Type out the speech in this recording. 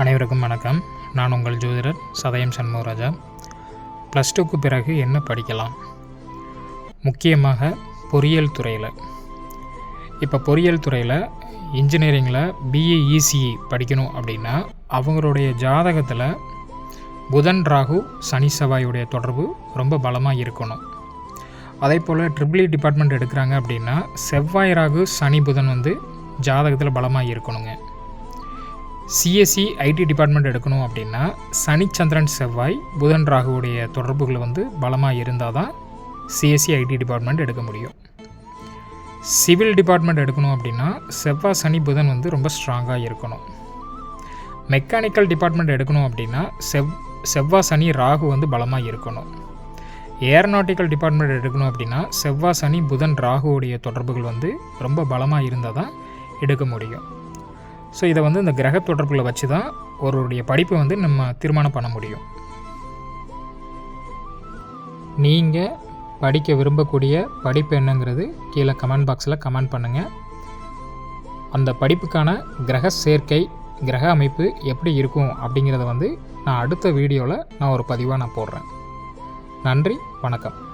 அனைவருக்கும் வணக்கம். நான் உங்கள் ஜோதிடர் சதயம் சண்முகராஜா. +2க்கு பிறகு என்ன படிக்கலாம்? முக்கியமாக பொறியியல் துறையில். இப்போ பொறியியல் துறையில் இன்ஜினியரிங்கில் பிஏ இசிஇ படிக்கணும் அப்படின்னா அவங்களுடைய ஜாதகத்தில் புதன் ராகு சனி செவ்வாயுடைய தொடர்பு ரொம்ப பலமாக இருக்கணும். அதே போல் ட்ரிபிள் இ டிபார்ட்மெண்ட் எடுக்கிறாங்க அப்படின்னா செவ்வாய் ராகு சனி புதன் ஜாதகத்தில் பலமாக இருக்கணுங்க. சிஎஸ்சி ஐடி டிபார்ட்மெண்ட் எடுக்கணும் அப்படின்னா சனி சந்திரன் செவ்வாய் புதன் ராகுவுடைய தொடர்புகள் பலமாக இருந்தால் தான் சிஎஸ்சி ஐடி டிபார்ட்மெண்ட் எடுக்க முடியும். சிவில் டிபார்ட்மெண்ட் எடுக்கணும் அப்படின்னா செவ்வாய் சனி புதன் ரொம்ப ஸ்ட்ராங்காக இருக்கணும். மெக்கானிக்கல் டிபார்ட்மெண்ட் எடுக்கணும் அப்படின்னா செவ்வாய் சனி ராகு பலமாக இருக்கணும். ஏரோநாட்டிக்கல் டிபார்ட்மெண்ட் எடுக்கணும் அப்படின்னா செவ்வாய் சனி புதன் ராகுவுடைய தொடர்புகள் ரொம்ப பலமாக இருந்தால் தான் எடுக்க முடியும். ஸோ இதை இந்த கிரக தொடர்புகளை வச்சு தான் ஒருவருடைய படிப்பை நம்ம தீர்மானம் பண்ண முடியும். நீங்கள் படிக்க விரும்பக்கூடிய படிப்பு என்னங்கிறது கீழே கமெண்ட் பாக்ஸில் கமெண்ட் பண்ணுங்கள். அந்த படிப்புக்கான கிரக சேர்க்கை, கிரக அமைப்பு எப்படி இருக்கும் அப்படிங்கிறத நான் அடுத்த வீடியோவில் ஒரு பதிவாக போடுறேன். நன்றி, வணக்கம்.